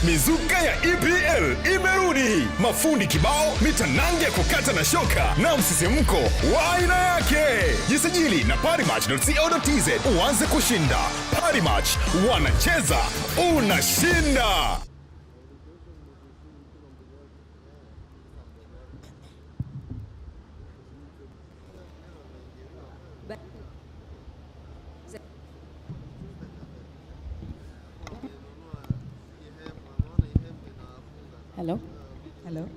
Mizuka ya EPL imerudi. Mafundi kibao, mitanange ya kukata na shoka na msisimko wa aina yake. Jisajili na parimatch.co.tz uanze kushinda. Parimatch, wanacheza unashinda. Hello? Hello?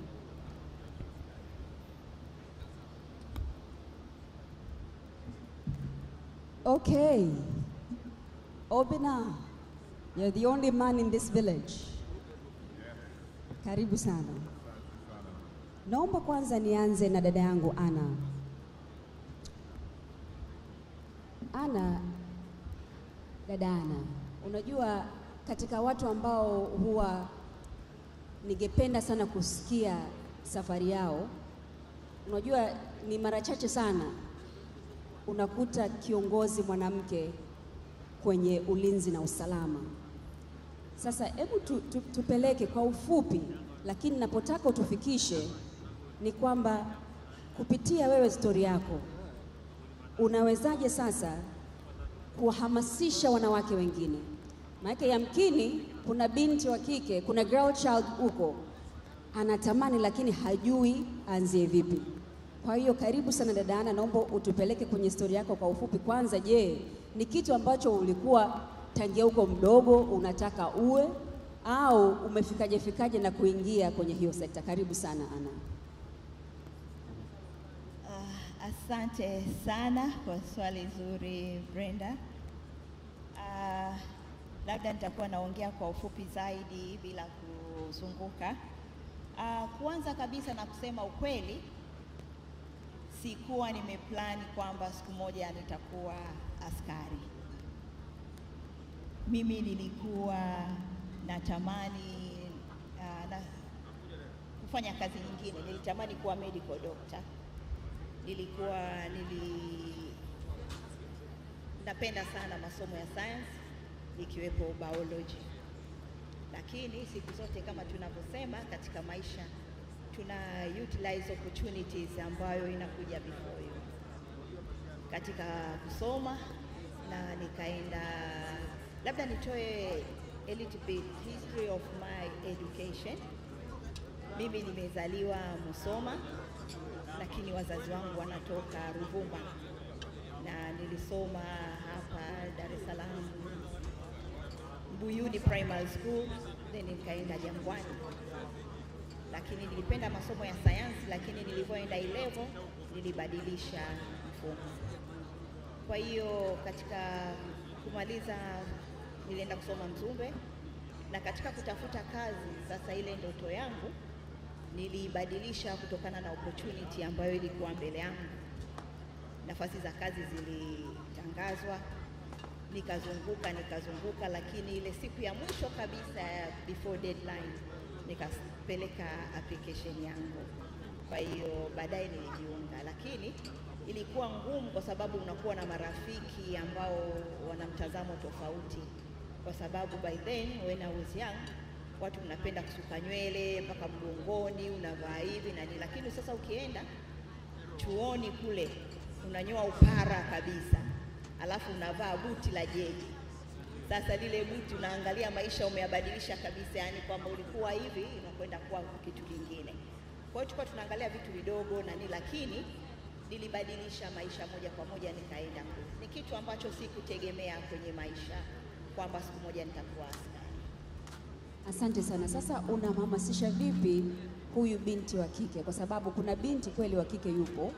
Okay. Obina, you're the only man in this village. Karibu sana. Naomba kwanza nianze na dada yangu Ana. Dada Ana, unajua katika watu ambao huwa ningependa sana kusikia safari yao, unajua ni mara chache sana unakuta kiongozi mwanamke kwenye ulinzi na usalama. Sasa hebu tupeleke kwa ufupi, lakini napotaka utufikishe ni kwamba kupitia wewe story yako unawezaje sasa kuhamasisha wanawake wengine? Maana yamkini kuna binti wa kike, kuna girl child huko anatamani lakini hajui anzie vipi. Kwa hiyo karibu sana dada Ana, naomba utupeleke kwenye story yako kwa ufupi. Kwanza, je, ni kitu ambacho ulikuwa tangia huko mdogo unataka uwe, au umefikaje na kuingia kwenye hiyo sekta? Karibu sana Ana. Asante sana kwa swali zuri Brenda. Labda nitakuwa naongea kwa ufupi zaidi bila kuzunguka. Kwanza kabisa na kusema ukweli, sikuwa nimeplani kwamba siku moja nitakuwa askari. Mimi nilikuwa natamani kufanya kazi nyingine. Nilitamani kuwa medical doctor. Napenda sana masomo ya science ikiwepo biology. Lakini siku zote kama tunavyosema katika maisha, tuna utilize opportunities ambayo inakuja before you. Katika kusoma na nikaenda, labda nitoe a little bit history of my education. Mimi nimezaliwa Musoma, lakini wazazi wangu wanatoka Ruvuma, na nilisoma hapa Dar es Salaam Buyuni Primary School, then nikaenda Jangwani. Lakini nilipenda masomo ya sayansi, lakini nilipoenda A-level nilibadilisha mfumo. Kwa hiyo katika kumaliza nilienda kusoma Mzumbe, na katika kutafuta kazi sasa, ile ndoto yangu nilibadilisha kutokana na opportunity ambayo ilikuwa mbele yangu. Nafasi za kazi zilitangazwa, nikazunguka, lakini ile siku ya mwisho kabisa before deadline nikapeleka application yangu. Kwa hiyo baadaye nilijiunga, lakini ilikuwa ngumu kwa sababu unakuwa na marafiki ambao wana mtazamo tofauti, kwa sababu by then when I was young watu mnapenda kusuka nywele mpaka mgongoni, unavaa hivi na nini, lakini sasa ukienda chuoni kule unanyoa upara kabisa, alafu unavaa buti la jeji. Sasa lile buti unaangalia maisha umeyabadilisha kabisa, yani kwamba ulikuwa hivi unakwenda kuwa kitu kingine. Kwa hiyo tulikuwa tunaangalia vitu vidogo na nini, lakini nilibadilisha maisha moja kwa moja, nikaenda kule. Ni kitu ambacho sikutegemea kwenye maisha kwamba siku moja nitakuwa askari. Asante sana. Sasa unamhamasisha vipi huyu binti wa kike? Kwa sababu kuna binti kweli wa kike yupo,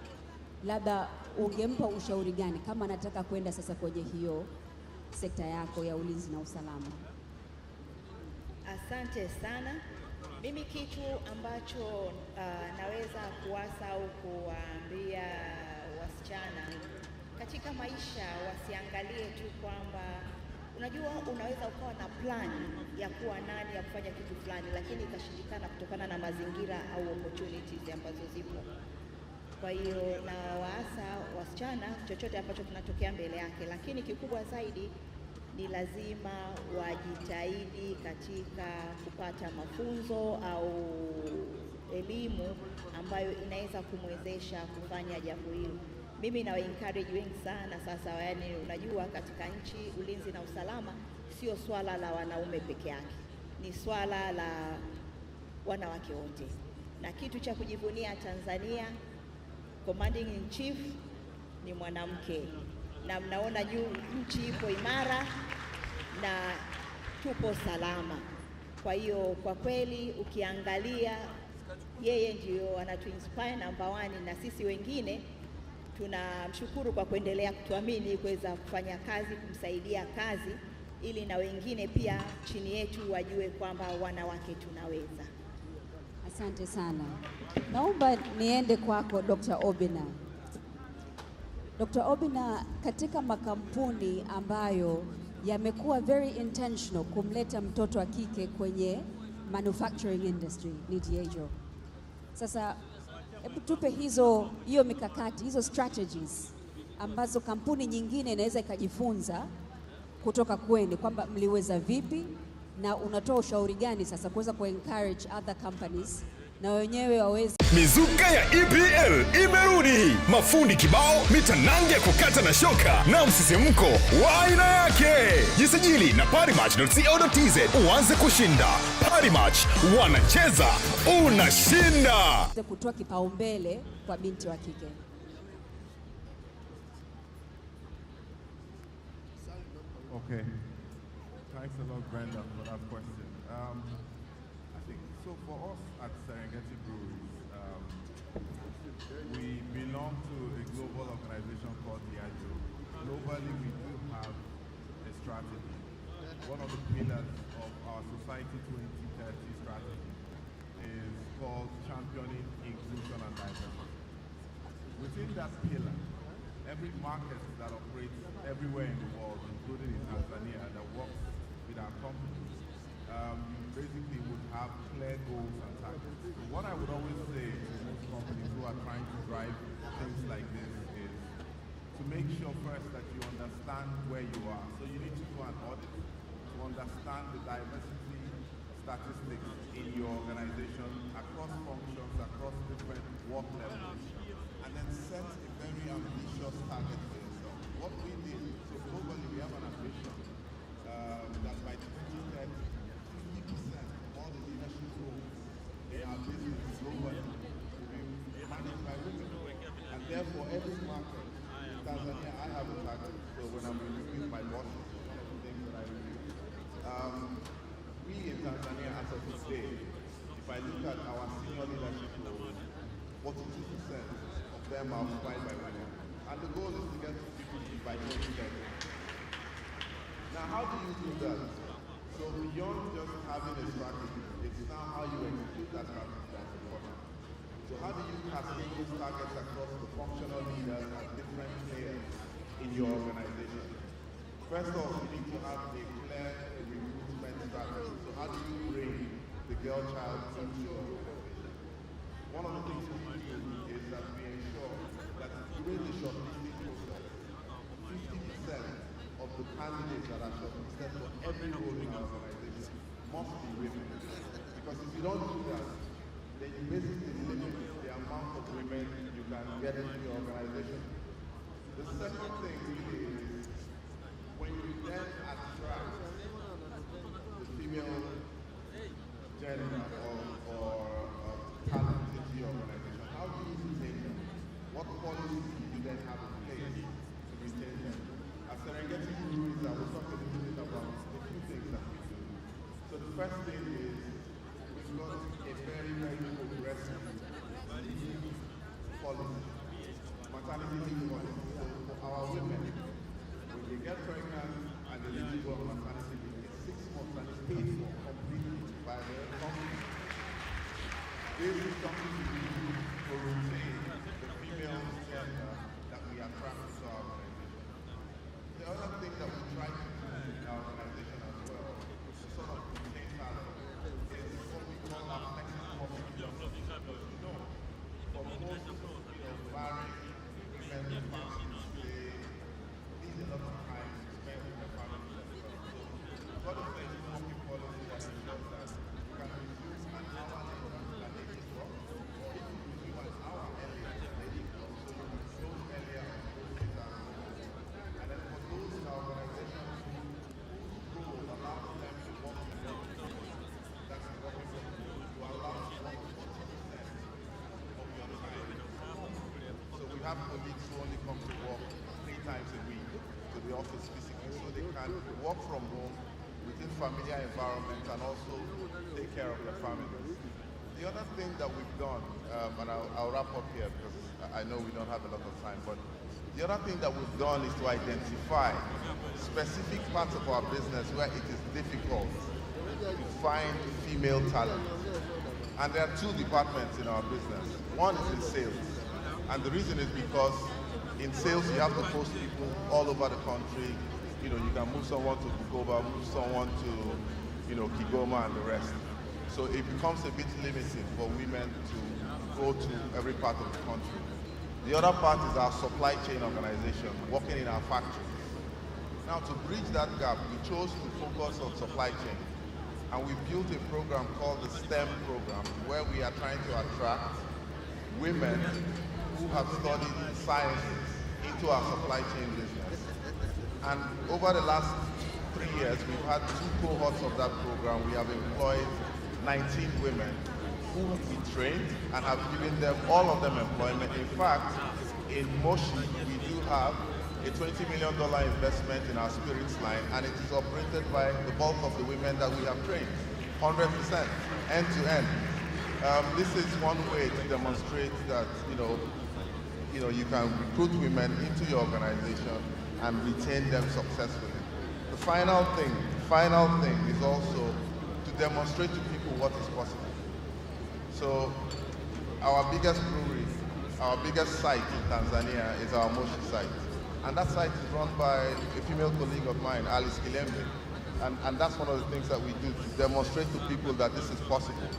labda ungempa ushauri gani kama anataka kwenda sasa kwenye hiyo sekta yako ya ulinzi na usalama? Asante sana. Mimi kitu ambacho naweza kuwasa au kuwaambia wasichana katika maisha, wasiangalie tu kwamba unajua unaweza ukawa na plan ya kuwa nani, ya kufanya kitu fulani, lakini ikashindikana kutokana na mazingira au opportunities ambazo zipo. Kwa hiyo na waasa wasichana, chochote ambacho kinatokea mbele yake, lakini kikubwa zaidi ni lazima wajitahidi katika kupata mafunzo au elimu ambayo inaweza kumwezesha kufanya jambo hilo. Mimi na encourage wengi sana sasa, yaani unajua katika nchi ulinzi na usalama sio swala la wanaume peke yake, ni swala la wanawake wote. Na kitu cha kujivunia Tanzania, commanding in chief ni mwanamke, na mnaona juu nchi ipo imara na tupo salama. Kwa hiyo kwa kweli ukiangalia yeye ndio anatu-inspire number one, na sisi wengine tunamshukuru kwa kuendelea kutuamini kuweza kufanya kazi, kumsaidia kazi, ili na wengine pia chini yetu wajue kwamba wanawake tunaweza. Asante sana. Naomba niende kwako Dr. Obinna. Dr. Obinna, katika makampuni ambayo yamekuwa very intentional kumleta mtoto wa kike kwenye manufacturing industry ni JAMII. Sasa hebu tupe hiyo mikakati, hizo strategies ambazo kampuni nyingine inaweza ikajifunza kutoka kwenu, kwamba mliweza vipi na unatoa ushauri gani sasa kuweza ku-encourage other companies na wenyewe waweze. Mizuka ya EPL imerudi, mafundi kibao, mitanange ya kukata na shoka na msisimko wa aina yake. Jisajili na parimatch.co.tz uanze kushinda. Parimatch, wanacheza unashinda. Kutoa kipaumbele kwa binti wa kike. Okay, thanks a lot, Brenda, for that question. I think so. For us at Serengeti Breweries, we belong to a global organization called NJIA. Globally, we do have a strategy. One of the pillars of our Society 2030 strategy is called championing inclusion and diversity. Within that pillar, every market that operates everywhere in the world, including in Tanzania, that works with our companies, basically would have clear goals and targets. So what I would always say to most companies who are trying to drive things like this is to make sure first that you understand where you are. So you need to do an audit to understand the diversity statistics in your organization across functions, across different work levels, and then set a very ambitious target for yourself. What we did, so globally we have an ambition that by 2030, 50% of all the leadership roles in our business globally will be managed by women. And therefore, every market in Tanzania, I have a target. So when I'm reviewing my bosses, one of the things that I review, we in Tanzania as of today, if I look at our senior leadership roles, 42% of them are occupied by women. And the goal is to get to 50 by 2030. Now, how do you do that? So beyond just having a strategy, it's now how you execute that strategy that's important. So how do you cascade those targets across the functional leaders and different players in your organization? First off, you need to have a clear recruitment strategy. So how do you bring the girl child into your organization? One of the things we do is that we ensure that during the shortlisting process, 50% of the candidates that are shortlisted for every role in our organization must be women. Because if you don't do that, then you basically limit the amount of women you can get into your organization. The second thing really is when you then attract the female gender or talent into your organization, how do you retain them? What policies do you then have in place to retain them? At Serengeti Breweries, I will talk a little bit about a few things that we do. So the first thing is we've got a very, very progressive policy, maternity leave policy. So for our women, when they get pregnant and they need to go on maternity leave, it's 6 months and it's paid for completely by the company. This is something we do to retain the female gender that we attract to our organization. The other thing that we try to do in our organization as well, which is sort of retain talent, is what we call our flexible opportunities. Because you know, for most varying women and families, they need a lot of time to spend with their families as well. have colleagues who only come to work 3 times a week to the office physically, so they can work from home within familiar environment and also take care of their families. The other thing that we've done, and I'll wrap up here because I know we don't have a lot of time, but the other thing that we've done is to identify specific parts of our business where it is difficult to find female talent. And there are 2 departments in our business. One is in sales. And the reason is because in sales, you have to post people all over the country. You know, you can move someone to Bukoba, move someone to, you know, Kigoma and the rest. So it becomes a bit limiting for women to go to every part of the country. The other part is our supply chain organization, working in our factories. Now, to bridge that gap, we chose to focus on supply chain. And we built a program called the STEM program, where we are trying to attract women who have studied sciences into our supply chain business. And over the last 3 years, we've had 2 cohorts of that program. We have employed 19 women who we trained and have given them, all of them, employment. In fact, in Moshi, we do have a $20 million investment in our spirits line, and it is operated by the bulk of the women that we have trained, 100%, end to end. This is one way to demonstrate that you can recruit women into your organization and retain them successfully. The final thing is also to demonstrate to people what is possible. So our biggest brewery, our biggest site in Tanzania is our Moshi site. And that site is run by a female colleague of mine, Alice Kilembe. And that's one of the things that we do to demonstrate to people that this is possible.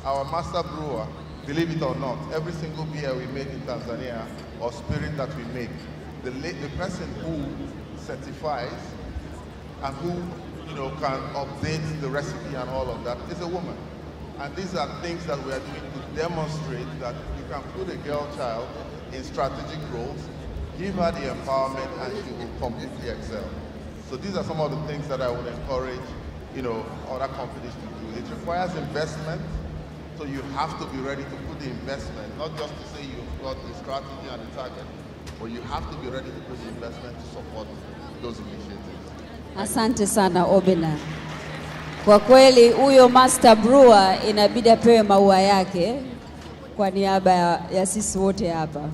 Our master brewer, believe it or not, every single beer we make in Tanzania or spirit that we make, the person who certifies and who can update the recipe and all of that is a woman. And these are things that we are doing to demonstrate that you can put a girl child in strategic roles, give her the empowerment, and she will completely excel. So these are some of the things that I would encourage, other companies to do. It requires investment, so you have to be ready to put the investment, not just to say you've got the strategy and the target, but you have to be ready to put the investment to support those initiatives. Asante sana Obina. Kwa kweli huyo master brewer inabidi apewe maua yake kwa niaba ya sisi wote hapa.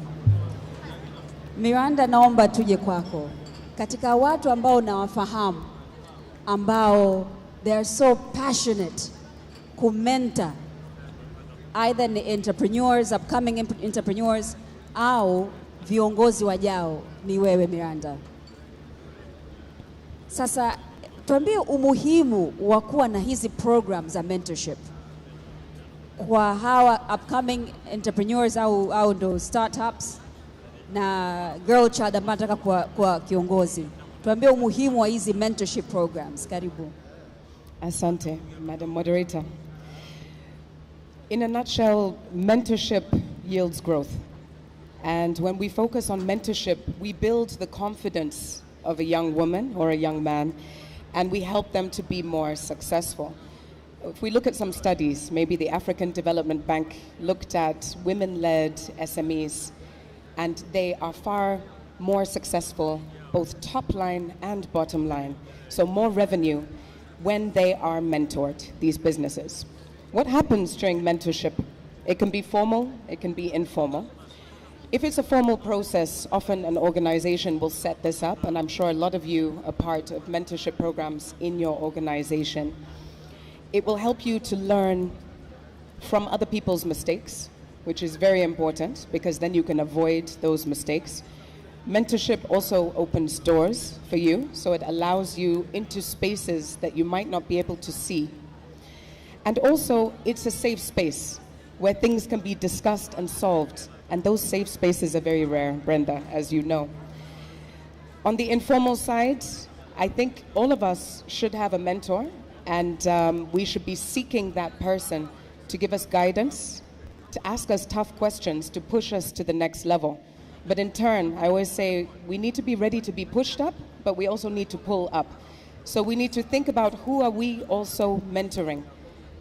Miranda, naomba tuje kwako. Katika watu ambao nawafahamu ambao they are so passionate kumenta either ni entrepreneurs, upcoming entrepreneurs au viongozi wajao, ni wewe Miranda. Sasa tuambie umuhimu wa kuwa na hizi programs za mentorship kwa hawa upcoming entrepreneurs au ndo startups na girl child ambao nataka kwa kiongozi. Tuambie umuhimu wa hizi mentorship programs. Karibu. Asante, Madam Moderator. In a nutshell, mentorship yields growth. And when we focus on mentorship, we build the confidence of a young woman or a young man, and we help them to be more successful. If we look at some studies, maybe the African Development Bank looked at women-led SMEs, and they are far more successful, both top line and bottom line. So more revenue when they are mentored, these businesses. What happens during mentorship? It can be formal, it can be informal. If it's a formal process, often an organization will set this up, and I'm sure a lot of you are part of mentorship programs in your organization. It will help you to learn from other people's mistakes, which is very important because then you can avoid those mistakes. Mentorship also opens doors for you, so it allows you into spaces that you might not be able to see. And also, it's a safe space where things can be discussed and solved. And those safe spaces are very rare, Brenda, as you know. On the informal side, I think all of us should have a mentor, and we should be seeking that person to give us guidance, to ask us tough questions, to push us to the next level. But in turn, I always say we need to be ready to be pushed up, but we also need to pull up. So we need to think about who are we also mentoring.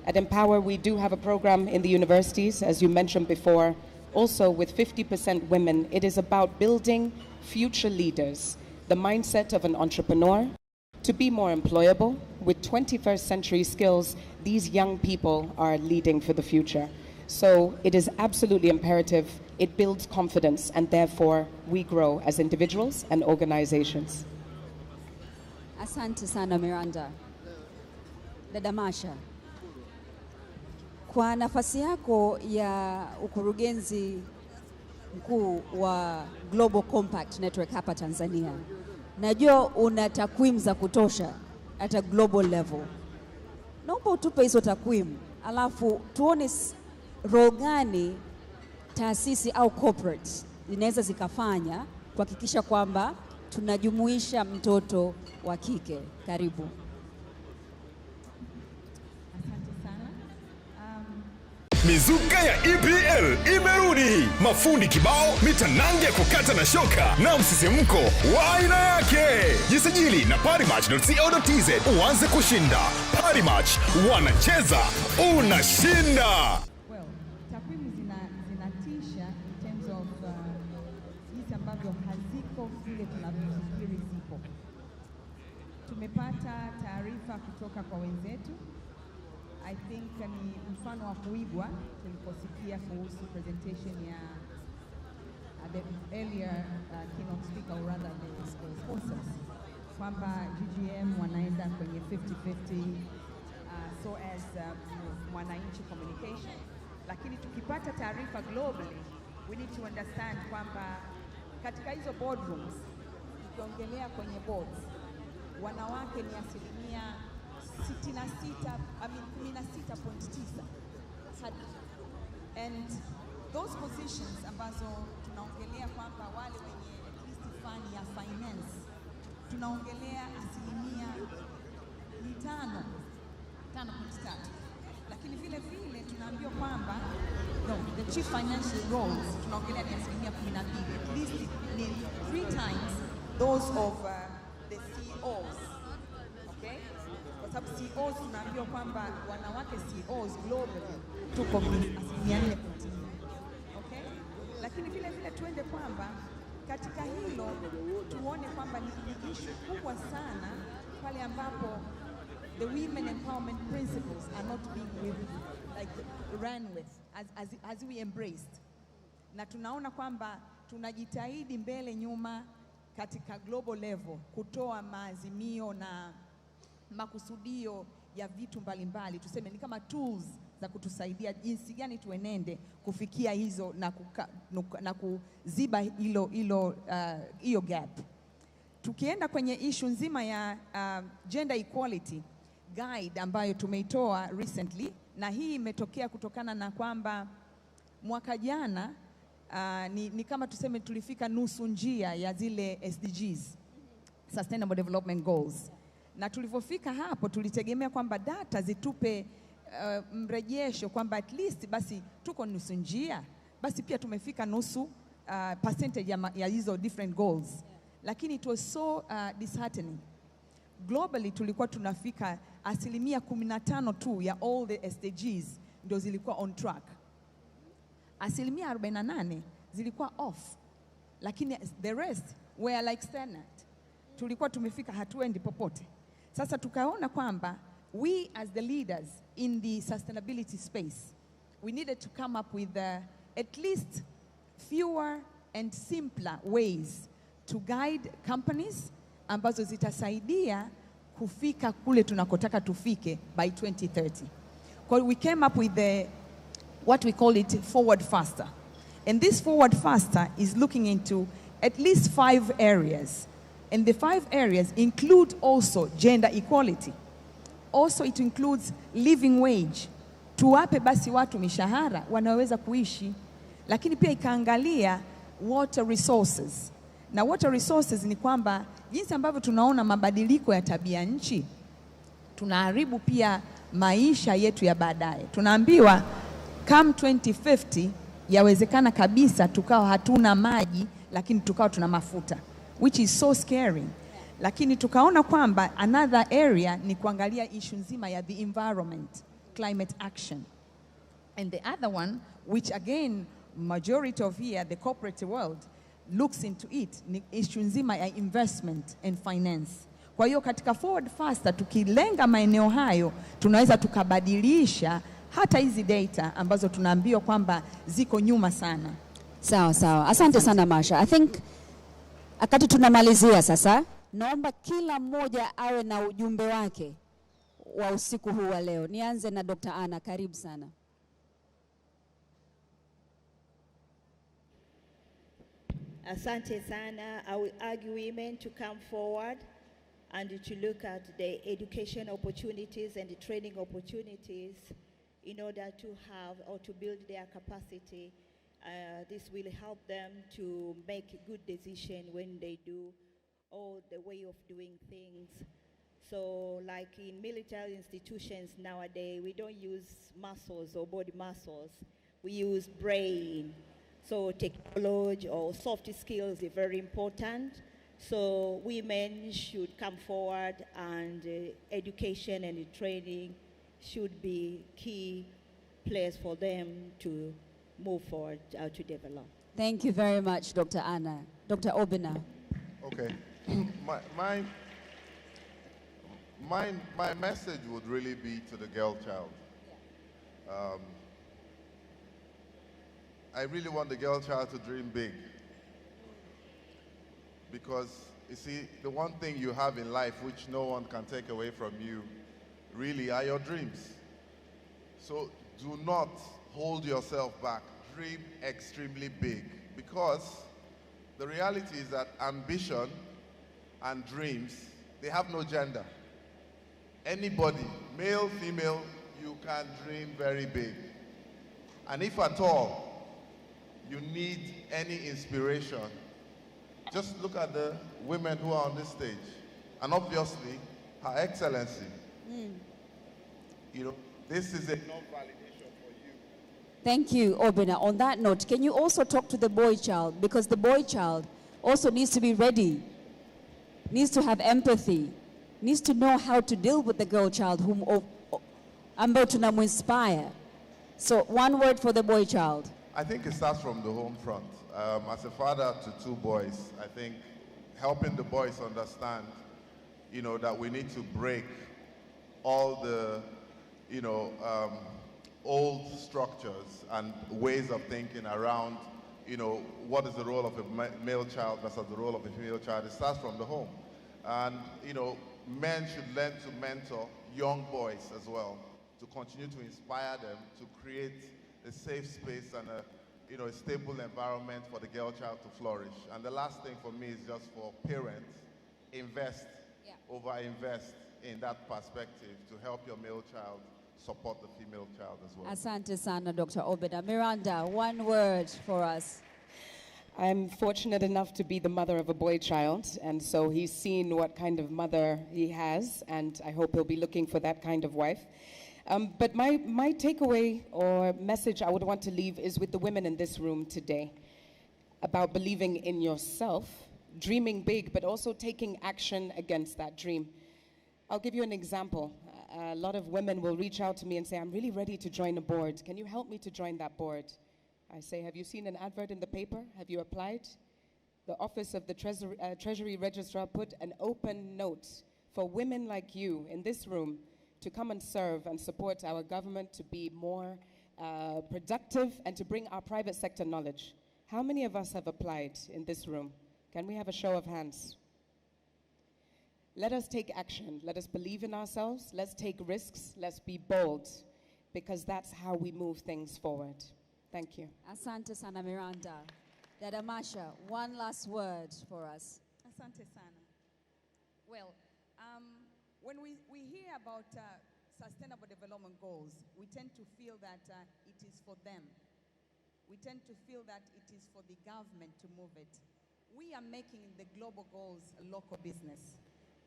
At Empower, we do have a program in the universities, as you mentioned before, also with 50% women, it is about building future leaders, the mindset of an entrepreneur, to be more employable. With 21st century skills, these young people are leading for the future. So it is absolutely imperative. It builds confidence, and therefore we grow as individuals and organizations. Asante sana Miranda. Dada Masha, kwa nafasi yako ya ukurugenzi mkuu wa Global Compact Network hapa Tanzania, najua una takwimu za kutosha at a global level. Naomba utupe hizo takwimu, alafu tuone role gani taasisi au corporates zinaweza zikafanya kuhakikisha kwamba tunajumuisha mtoto wa kike. Karibu. Mizuka ya EPL imerudi. Mafundi kibao, mitanange ya kukata na shoka na msisimko wa aina yake. Jisajili na parimatch.co.tz uanze kushinda. Parimatch, wanacheza unashinda. Well, takwimu zinatisha in terms of jinsi ambavyo haziko vile tunavyofikiri zipo. Tumepata taarifa kutoka kwa wenzetu. I think ni mfano wa kuigwa tuliposikia kuhusu presentation ya the earlier keynote speaker or rather the sponsors kwamba GGM wanaenda kwenye 50-50 so as Mwananchi Communications, lakini tukipata taarifa globally we need to understand kwamba katika hizo boardrooms tukiongelea kwenye boards wanawake ni 16.9 and those positions ambazo tunaongelea kwamba wale wenye at least fund ya finance tunaongelea 5.3, lakini vile vile tunaambiwa kwamba the chief financial roles tunaongelea ni 12, at least ni 3 times those of the CEOs. Okay? Kwa sababu CEOs tunaambiwa kwamba wanawake CEOs globally tuko 4.4. Okay? Lakini vile vile tuende kwamba katika hilo tuone kwamba ni issue kubwa sana pale ambapo the women empowerment principles are not being run with as we embraced. Na tunaona kwamba tunajitahidi mbele nyuma katika global level kutoa maazimio na makusudio ya vitu mbalimbali, tuseme ni kama tools za kutusaidia jinsi gani tuenende kufikia hizo na kuziba hiyo gap. Tukienda issue issue nzima ya gender equality guide ambayo tumeitoa recently, na hii imetokea kutokana na kwamba mwaka jana ni kama tuseme tulifika nusu njia ya zile SDGs, Sustainable Development Goals, na tulipofika hapo tulitegemea kwamba data zitupe mrejesho kwamba at least basi tuko nusu njia, basi pia tumefika nusu percentage ya hizo different goals, lakini it was so disheartening. Globally tulikuwa tunafika 15% tu ya all the SDGs ndio zilikuwa on track. 48% zilikuwa off, lakini the rest were like stagnant. Tulikuwa tumefika hatuendi popote. Sasa tukaona kwamba we as the leaders in the sustainability space, we needed to come up with at least fewer and simpler ways to guide companies ambazo zitasaidia kufika kule tunakotaka tufike by 2030. We came up with what we call it Forward Faster. And this Forward Faster is looking into at least 5 areas. And the 5 areas include also gender equality. Also it includes living wage. Tuwape basi watu mishahara wanaweza kuishi. Lakini pia ikaangalia water resources. Na water resources ni kwamba jinsi ambavyo tunaona mabadiliko ya tabia nchi, tunaharibu pia maisha yetu ya baadaye. Tunaambiwa come 2050 yawezekana kabisa tukawa hatuna maji lakini tukawa tuna mafuta, which is so scary. Lakini tukaona kwamba another area ni kuangalia issue nzima ya the environment, climate action. And the other one, which again majority of here, the corporate world looks into it, ni issue nzima ya investment and finance. Kwa hiyo katika Forward Faster tukilenga maeneo hayo, tunaweza tukabadilisha hata hizi data ambazo tunaambiwa kwamba ziko nyuma sana. Sawa sawa. Asante sana Masha. I think akati tunamalizia sasa, naomba kila mmoja awe na ujumbe wake wa usiku huu wa leo. Nianze na Dr. Anna, karibu sana. Asante sana. I will urge women to come forward and to look at the education opportunities and the training opportunities in order to have or to build their capacity. This will help them to make good decisions when they do all the way of doing things. So like in military institutions nowadays, we don't use muscles or body muscles. We use brain. So technology or soft skills are very important. So women should come forward, and education and training should be key place for them to move forward, to develop. Thank you very much, Dr. Anna. Dr. Obina. Okay. My message would really be to the girl child. I really want the girl child to dream big. Because, you see, the one thing you have in life which no one can take away from you really are your dreams. So do not hold yourself back. Dream extremely big. Because the reality is that ambition and dreams, they have no gender. Anybody, male, female, you can dream very big. And if at all you need any inspiration, just look at the women who are on this stage. And obviously, Her Excellency. You know, this is enough validation for you. Thank you, Obina. On that note, can you also talk to the boy child? Because the boy child also needs to be ready, needs to have empathy, needs to know how to deal with the girl child whom ambayo tunamuinspire. So one word for the boy child. I think it starts from the home front. As a father to two boys, I think helping the boys understand, you know, that we need to break all the, you know, old structures and ways of thinking around, you know, what is the role of a male child versus the role of a female child. It starts from the home. And, you know, men should learn to mentor young boys as well, to continue to inspire them, to create a safe space and a, you know, a stable environment for the girl child to flourish. And the last thing for me is just for parents, invest, over-invest in that perspective to help your male child support the female child as well. Asante sana, Dr. Obina. Miranda, one word for us. I'm fortunate enough to be the mother of a boy child, and so he's seen what kind of mother he has, and I hope he'll be looking for that kind of wife. But my takeaway or message I would want to leave is with the women in this room today about believing in yourself, dreaming big, but also taking action against that dream. I'll give you an example. A lot of women will reach out to me and say, I'm really ready to join a board. Can you help me to join that board? I say, have you seen an advert in the paper? Have you applied? The Office of the Treasury Registrar put an open note for women like you in this room to come and serve and support our government to be more productive and to bring our private sector knowledge. How many of us have applied in this room? Can we have a show of hands? Let us take action. Let us believe in ourselves. Let's take risks. Let's be bold, because that's how we move things forward. Thank you. Asante sana, Miranda. Dada Masha, one last word for us. Asante sana. Well, when we hear about sustainable development goals, we tend to feel that it is for them. We tend to feel that it is for the government to move it. We are making the global goals a local business.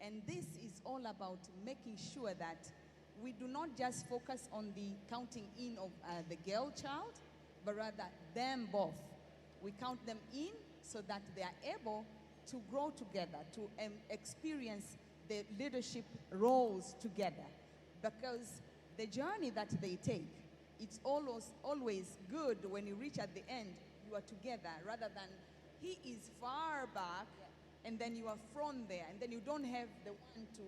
And this is all about making sure that we do not just focus on the counting in of the girl child, but rather them both. We count them in so that they are able to grow together, to experience the leadership roles together. Because the journey that they take it's always good when you reach at the end, you are together, rather than he is far back and then you are from there, and then you don't have the one to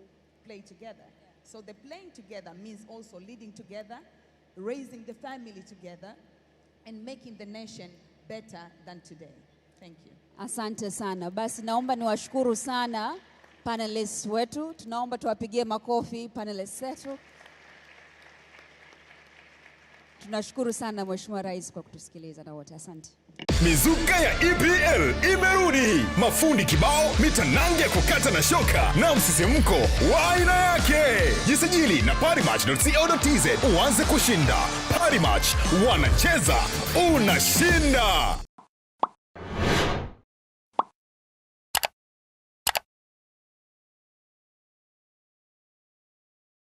play together. So the playing together means also leading together, raising the family together, and making the nation better than today. Thank you. Asante sana. Basi naomba niwashukuru sana panelists wetu. Tunaomba tuwapigie makofi panelists wetu. Tunashukuru sana Mheshimiwa Rais kwa kutusikiliza na wote. Asante. Mizuka ya EPL imerudi. Mafundi kibao, mitanange ya kukata na shoka na msisimko wa aina yake. Jisajili na parimatch.co.tz uanze kushinda. Parimatch, wanacheza unashinda.